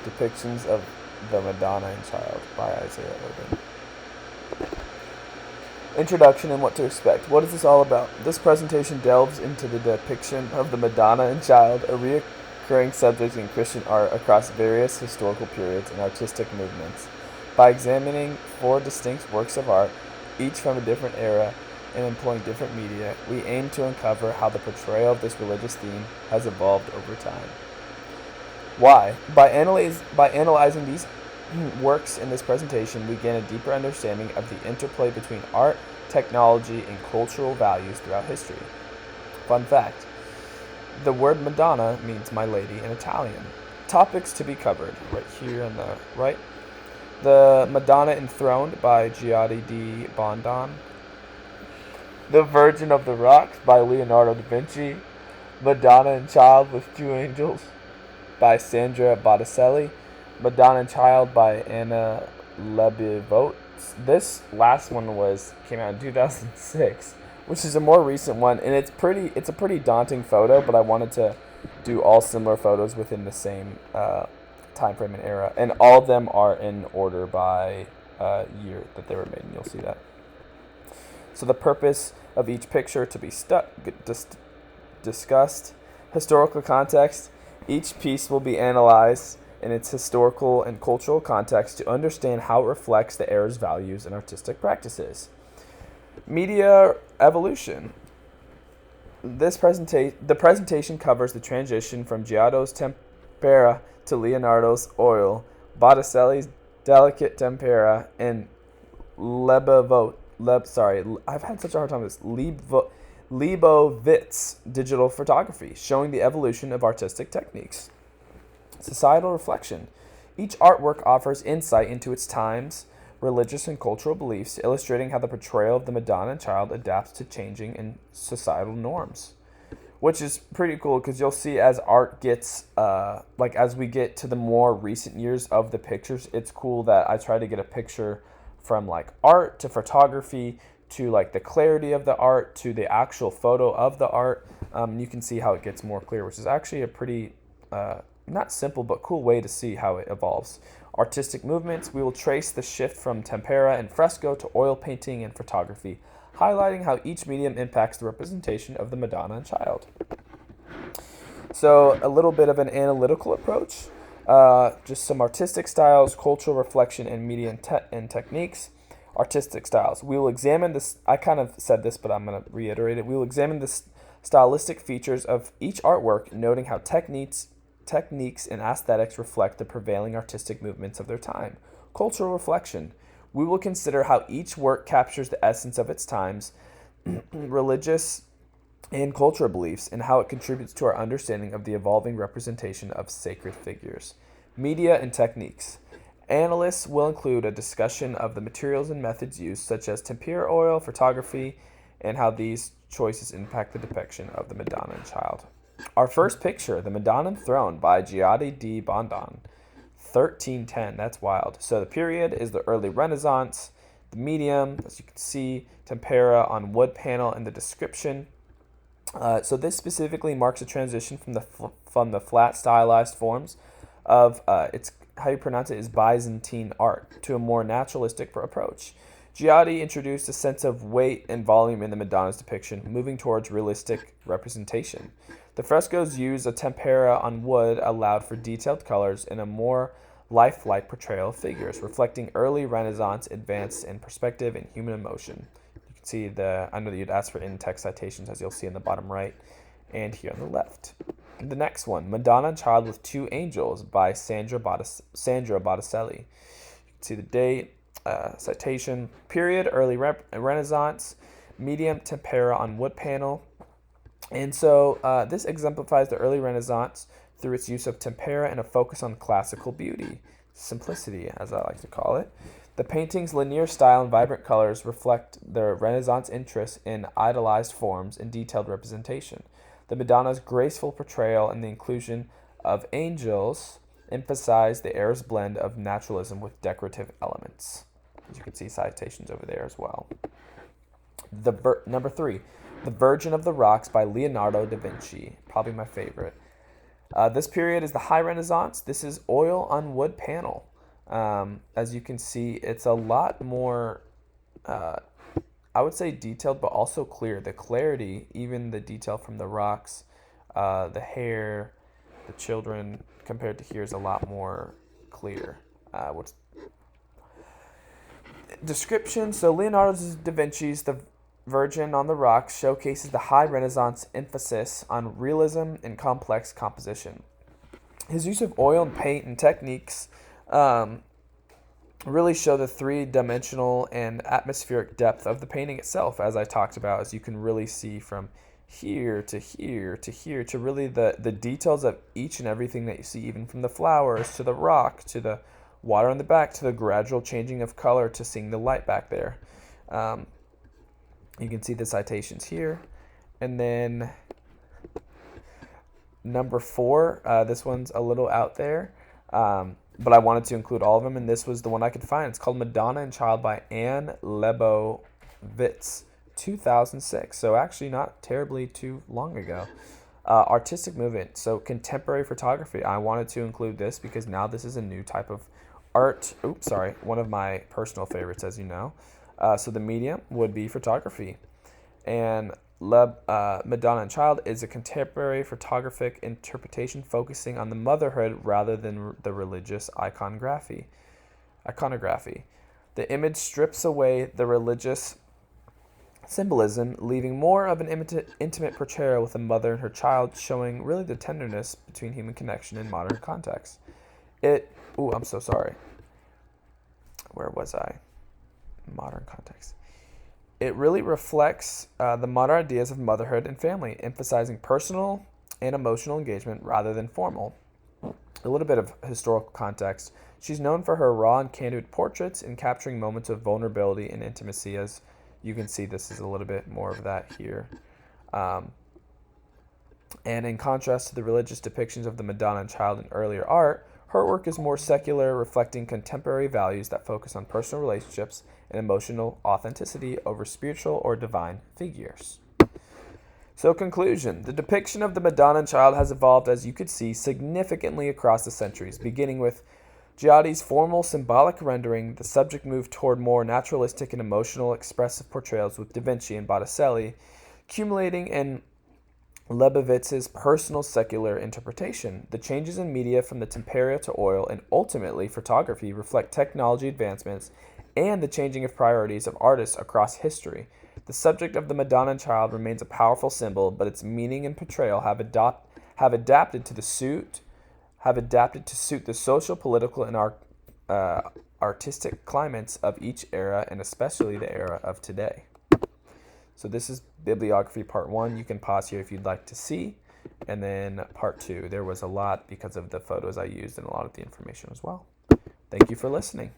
Depictions of the Madonna and Child by Isaiah Irvin. Introduction and what to expect. What is this all about? This presentation delves into the depiction of the Madonna and Child, a recurring subject in Christian art across various historical periods and artistic movements. By examining four distinct works of art, each from a different era and employing different media, we aim to uncover how the portrayal of this religious theme has evolved over time. Why? By analyzing these works in this presentation, we gain a deeper understanding of the interplay between art, technology, and cultural values throughout history. Fun fact: the word Madonna means my lady in Italian. Topics to be covered right here on the right. The Madonna Enthroned by Giada di Bondon. The Virgin of the Rocks by Leonardo da Vinci. Madonna and Child with Two Angels by Sandra Botticelli. Madonna and Child by Anna Leibovitz. This last one came out in 2006, which is a more recent one, and it's a pretty daunting photo, but I wanted to do all similar photos within the same time frame and era, and all of them are in order by year that they were made, and you'll see that. So the purpose of each picture to be discussed. Historical context. Each piece will be analyzed in its historical and cultural context to understand how it reflects the era's values and artistic practices. Media evolution. The presentation covers the transition from Giotto's tempera to Leonardo's oil, Botticelli's delicate tempera, and I've had such a hard time with this. Leibovitz digital photography, showing the evolution of artistic techniques. Societal reflection. Each artwork offers insight into its time's religious and cultural beliefs, illustrating how the portrayal of the Madonna and Child adapts to changing and societal norms. Which is pretty cool because you'll see as art gets, as we get to the more recent years of the pictures, it's cool that I try to get a picture from art to photography to the clarity of the art to the actual photo of the art. You can see how it gets more clear, which is actually a pretty not simple but cool way to see how it evolves. Artistic movements. We will trace the shift from tempera and fresco to oil painting and photography, highlighting how each medium impacts the representation of the Madonna and Child. So a little bit of an analytical approach. Just some artistic styles, cultural reflection, and media and techniques. Artistic styles. We will examine this. I kind of said this, but I'm going to reiterate it. We will examine the stylistic features of each artwork, noting how techniques and aesthetics reflect the prevailing artistic movements of their time. Cultural reflection. We will consider how each work captures the essence of its time's religious and cultural beliefs and how it contributes to our understanding of the evolving representation of sacred figures. Media and techniques. Analysts will include a discussion of the materials and methods used, such as tempera oil, photography, and how these choices impact the depiction of the Madonna and Child. Our first picture, the Madonna Enthroned by Giada di Bondon, 1310. That's wild. So the period is the early Renaissance. The medium, as you can see, tempera on wood panel in the description. So this specifically marks a transition from the flat stylized forms of its how you pronounce it is Byzantine art to a more naturalistic approach. Giada introduced a sense of weight and volume in the Madonna's depiction, moving towards realistic representation. The frescoes used a tempera on wood allowed for detailed colors and a more lifelike portrayal of figures, reflecting early Renaissance advance in perspective and human emotion. You can see I know that you'd ask for in-text citations, as you'll see in the bottom right and here on the left. The next one, Madonna and Child with Two Angels by Sandra Botticelli. You can see the date, citation, period, early Renaissance, medium tempera on wood panel. And so this exemplifies the early Renaissance through its use of tempera and a focus on classical beauty, simplicity, as I like to call it. The painting's linear style and vibrant colors reflect the Renaissance interest in idealized forms and detailed representation. The Madonna's graceful portrayal and the inclusion of angels emphasize the era's blend of naturalism with decorative elements. As you can see citations over there as well. Number 3, The Virgin of the Rocks by Leonardo da Vinci, probably my favorite. This period is the High Renaissance. This is oil on wood panel. As you can see, it's a lot more, I would say, detailed, but also clear. The clarity, even the detail from the rocks, the hair, the children, compared to here, is a lot more clear. What's description? So Leonardo da Vinci's The Virgin on the Rocks showcases the High Renaissance emphasis on realism and complex composition. His use of oil and paint and techniques really show the three-dimensional and atmospheric depth of the painting itself, as I talked about, as you can really see from here to here to here to really the details of each and everything that you see, even from the flowers to the rock to the water on the back to the gradual changing of color to seeing the light back there. You can see the citations here. And then number 4, this one's a little out there, but I wanted to include all of them, and this was the one I could find. It's called Madonna and Child by Anne Lebowitz, 2006. So actually not terribly too long ago. Artistic movement, so contemporary photography. I wanted to include this because now this is a new type of art. One of my personal favorites, as you know. So the medium would be photography. And Madonna and Child is a contemporary photographic interpretation focusing on the motherhood rather than the religious iconography. The image strips away the religious symbolism, leaving more of an intimate portrayal with a mother and her child, showing really the tenderness between human connection in modern context. I'm so sorry. Where was I? Modern context. It really reflects the modern ideas of motherhood and family, emphasizing personal and emotional engagement rather than formal. A little bit of historical context. She's known for her raw and candid portraits and capturing moments of vulnerability and intimacy. As you can see, this is a little bit more of that here. And in contrast to the religious depictions of the Madonna and Child in earlier art, her work is more secular, reflecting contemporary values that focus on personal relationships and emotional authenticity over spiritual or divine figures. So, conclusion. The depiction of the Madonna and Child has evolved, as you could see, significantly across the centuries. Beginning with Giotto's formal symbolic rendering, the subject moved toward more naturalistic and emotional expressive portrayals with Da Vinci and Botticelli, accumulating in Lebovitz's personal secular interpretation. The changes in media from the tempera to oil and ultimately photography reflect technology advancements and the changing of priorities of artists across history. The subject of the Madonna and Child remains a powerful symbol, but its meaning and portrayal have adapted to suit the social, political, and artistic climates of each era, and especially the era of today. So this is bibliography part 1. You can pause here if you'd like to see. And then part 2. There was a lot because of the photos I used and a lot of the information as well. Thank you for listening.